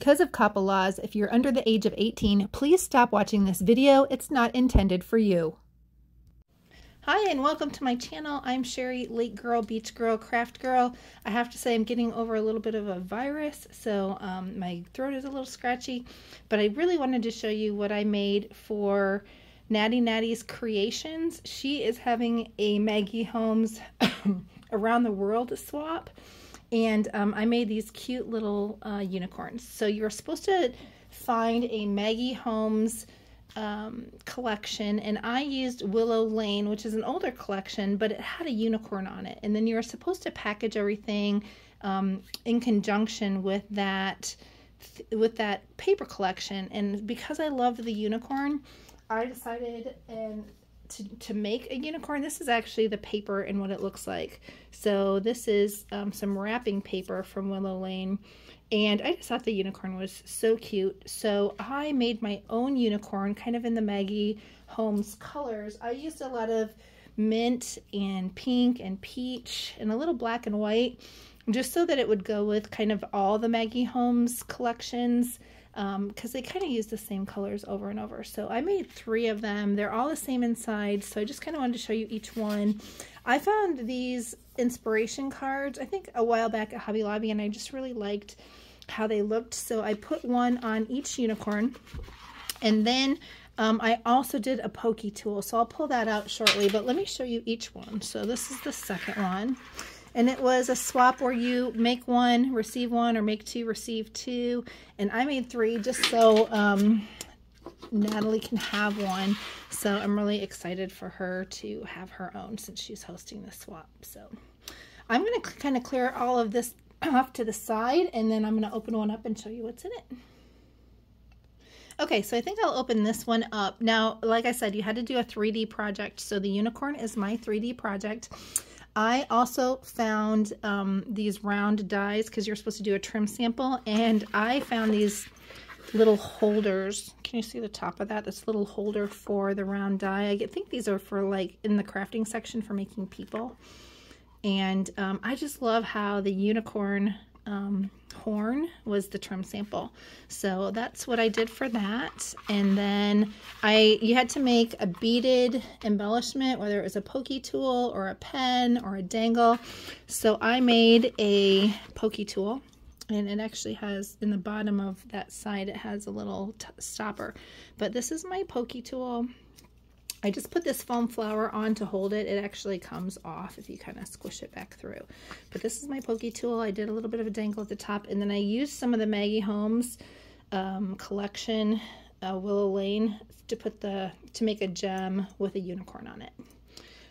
Because of COPPA laws, if you're under the age of 18, please stop watching this video. It's not intended for you. Hi and welcome to my channel. I'm Sherry, lake girl, beach girl, craft girl. I have to say I'm getting over a little bit of a virus, so my throat is a little scratchy, but I really wanted to show you what I made for Nati Natis Creations. She is having a Maggie Holmes around the world swap, and I made these cute little unicorns. So you're supposed to find a Maggie Holmes collection, and I used Willow Lane, which is an older collection, but it had a unicorn on it. And then you're supposed to package everything in conjunction with that paper collection. And because I loved the unicorn, I decided to make a unicorn. This is actually the paper and what it looks like. So this is some wrapping paper from Willow Lane. And I just thought the unicorn was so cute. So I made my own unicorn kind of in the Maggie Holmes colors. I used a lot of mint and pink and peach and a little black and white, just so that it would go with kind of all the Maggie Holmes collections, because they kind of use the same colors over and over. So I made 3 of them. They're all the same inside, so I just kind of wanted to show you each one. I found these inspiration cards, I think a while back at Hobby Lobby, and I just really liked how they looked, so I put one on each unicorn. And then I also did a pokey tool, so I'll pull that out shortly, but let me show you each one. So this is the second one, and it was a swap where you make 1, receive 1, or make 2, receive 2, and I made 3 just so Natalie can have one. So I'm really excited for her to have her own since she's hosting the swap. So I'm going to kind of clear all of this off to the side, and then I'm going to open one up and show you what's in it. Okay, so I think I'll open this one up. Now, like I said, you had to do a 3D project, so the unicorn is my 3D project. I also found these round dies because you're supposed to do a trim sample, and I found these little holders. Can you see the top of that? This little holder for the round die. I think these are for like in the crafting section for making people. And I just love how the unicorn horn was the trim sample. So that's what I did for that. And then you had to make a beaded embellishment, whether it was a pokey tool or a pen or a dangle. So I made a pokey tool, and it actually has, in the bottom of that side, it has a little stopper. But this is my pokey tool. I just put this foam flower on to hold it. It actually comes off if you kind of squish it back through. But this is my pokey tool. I did a little bit of a dangle at the top, and then I used some of the Maggie Holmes collection, Willow Lane, to make a gem with a unicorn on it.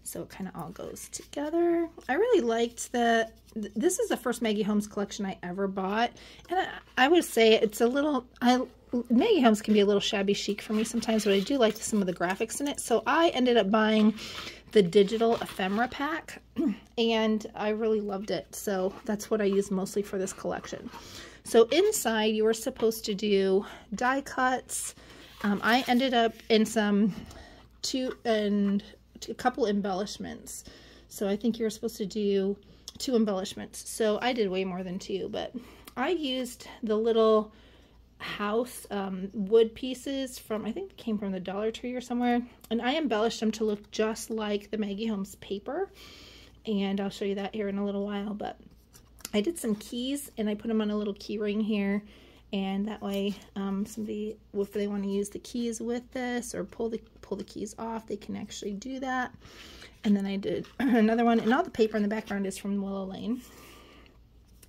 So it kind of all goes together. I really liked this is the first Maggie Holmes collection I ever bought, and I would say it's a little, Maggie Holmes can be a little shabby chic for me sometimes, but I do like some of the graphics in it. So I ended up buying the digital ephemera pack, and I really loved it. So that's what I used mostly for this collection. So inside you were supposed to do die cuts. I ended up in a couple embellishments. So I think you're supposed to do 2 embellishments. So I did way more than 2, but I used the little house wood pieces from, I think it came from the Dollar Tree or somewhere, and I embellished them to look just like the Maggie Holmes paper, and I'll show you that here in a little while. But I did some keys, and I put them on a little key ring here, and that way somebody, if they want to use the keys with this or pull the keys off, they can actually do that. And then I did another one, and all the paper in the background is from Willow Lane.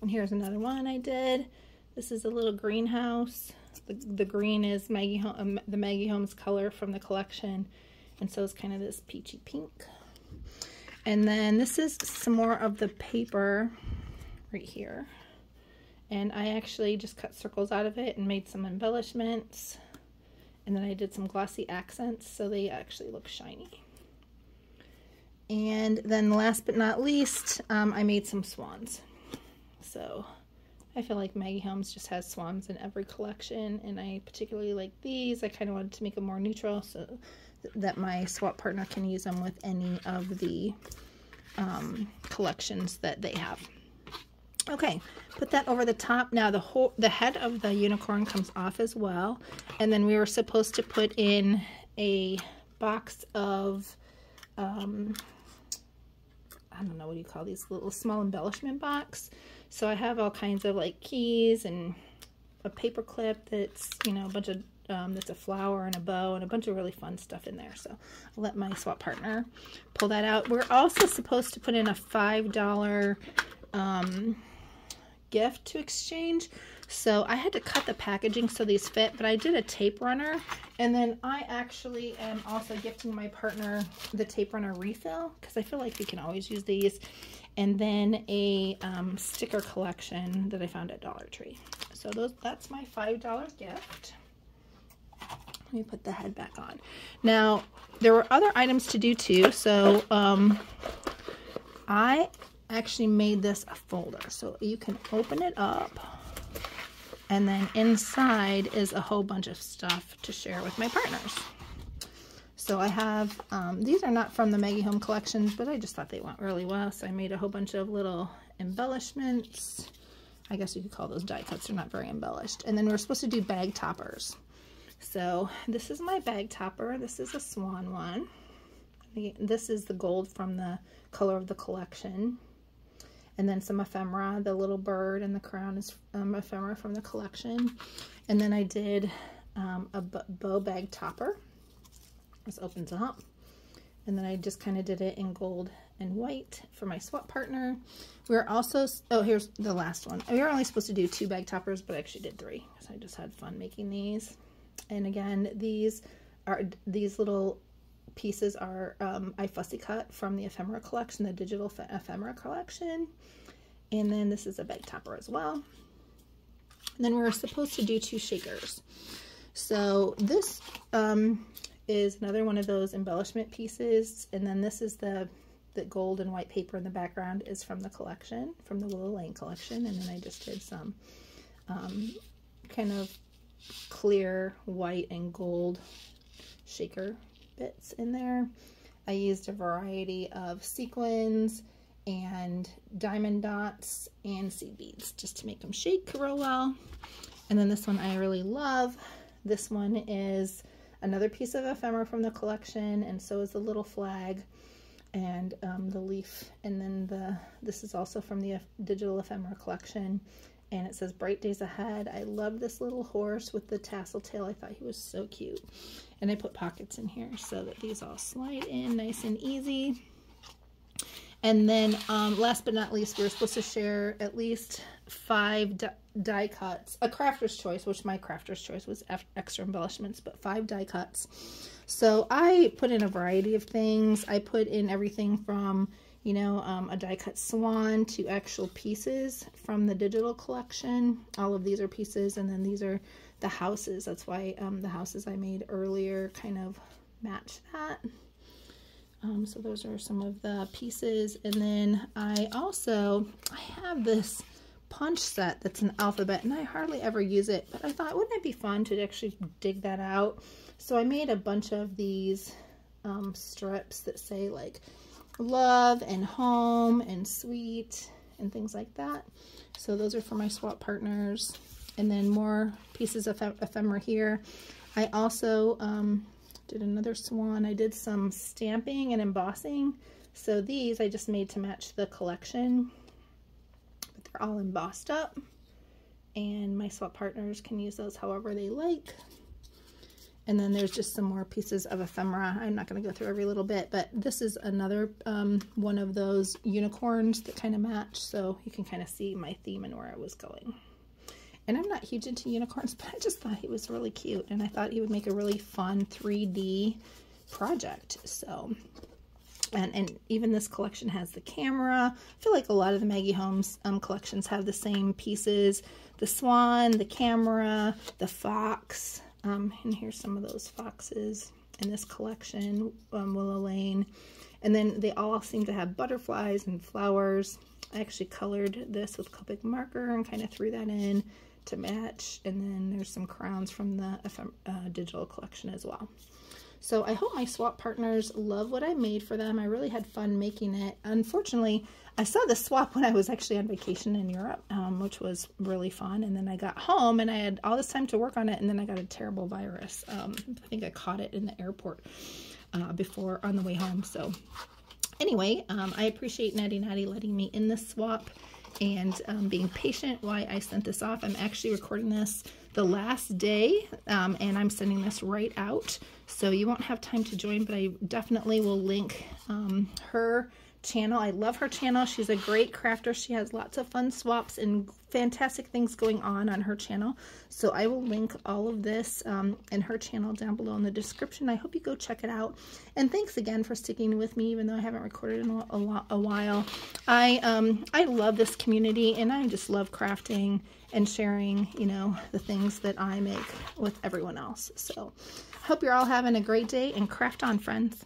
And here's another one I did. This is a little greenhouse. The green is the Maggie Holmes color from the collection, and so it's kind of this peachy pink. And then this is some more of the paper right here, and I actually just cut circles out of it and made some embellishments, and then I did some glossy accents so they actually look shiny. And then last but not least, I made some swans. So I feel like Maggie Holmes just has swans in every collection, and I particularly like these. I kind of wanted to make them more neutral so that my swap partner can use them with any of the collections that they have. Okay, put that over the top. Now the head of the unicorn comes off as well. And then we were supposed to put in a box of, I don't know, what do you call these, little small embellishment box. So I have all kinds of like keys and a paper clip that's, you know, a bunch of, that's a flower and a bow and a bunch of really fun stuff in there. So I'll let my swap partner pull that out. We're also supposed to put in a $5 gift to exchange. So I had to cut the packaging so these fit, but I did a tape runner, and then I actually am also gifting my partner the tape runner refill because I feel like we can always use these, and then a sticker collection that I found at Dollar Tree. So that's my $5 gift. Let me put the head back on. Now there were other items to do too, so I actually made this a folder, so you can open it up, and then inside is a whole bunch of stuff to share with my partners. So I have, these are not from the Maggie Holmes collections, but I just thought they went really well, so I made a whole bunch of little embellishments. I guess you could call those die cuts. They're not very embellished. And then we're supposed to do bag toppers. So this is my bag topper. This is a swan one. This is the gold from the color of the collection. And then some ephemera. The little bird and the crown is ephemera from the collection. And then I did a bow bag topper. This opens up. And then I just kind of did it in gold and white for my swap partner. We're also, oh, here's the last one. We were only supposed to do 2 bag toppers, but I actually did 3 because I just had fun making these. And again, these little pieces are I fussy cut from the ephemera collection, the digital ephemera collection. And then this is a bag topper as well. And then we're supposed to do 2 shakers. So this is another one of those embellishment pieces, and then this is the gold and white paper in the background is from the collection, from the Willow Lane collection. And then I just did some kind of clear white and gold shaker bits in there. I used a variety of sequins and diamond dots and seed beads just to make them shake real well. And then this one I really love. This one is another piece of ephemera from the collection, and so is the little flag and the leaf. And then this is also from the digital ephemera collection, and it says bright days ahead. I love this little horse with the tassel tail. I thought he was so cute. And I put pockets in here so that these all slide in nice and easy. And then last but not least, we were supposed to share at least 5 die cuts, a crafter's choice, which my crafter's choice was extra embellishments, but 5 die cuts. So I put in a variety of things. I put in everything from, you know, a die cut swan to actual pieces from the digital collection. All of these are pieces, and then these are the houses. That's why the houses I made earlier kind of match that. So those are some of the pieces. And then I have this punch set that's an alphabet, and I hardly ever use it, but I thought, wouldn't it be fun to actually dig that out? So I made a bunch of these strips that say like love and home and sweet and things like that. So those are for my swap partners. And then more pieces of ephemera here. I also did another swan. I did some stamping and embossing. So these I just made to match the collection, but they're all embossed up, and my swap partners can use those however they like. And then there's just some more pieces of ephemera. I'm not going to go through every little bit, but this is another one of those unicorns that kind of match, so you can kind of see my theme and where I was going. And I'm not huge into unicorns, but I just thought he was really cute, and I thought he would make a really fun 3D project. So, and even this collection has the camera. I feel like a lot of the Maggie Holmes collections have the same pieces: the swan, the camera, the fox. And here's some of those foxes in this collection, Willow Lane. And then they all seem to have butterflies and flowers. I actually colored this with Copic marker and kind of threw that in to match. And then there's some crowns from the digital collection as well. So I hope my swap partners love what I made for them. I really had fun making it. Unfortunately, I saw the swap when I was actually on vacation in Europe, which was really fun. And then I got home and I had all this time to work on it, and then I got a terrible virus. I think I caught it in the airport before on the way home. So anyway, I appreciate Nati letting me in this swap and being patient while I sent this off. I'm actually recording this the last day, and I'm sending this right out, so you won't have time to join, but I definitely will link her channel. I love her channel. She's a great crafter. She has lots of fun swaps and fantastic things going on her channel. So I will link all of this in her channel down below in the description. I hope you go check it out. And thanks again for sticking with me, even though I haven't recorded in a while. I love this community, and I just love crafting and sharing, you know, the things that I make with everyone else. So hope you're all having a great day, and craft on, friends.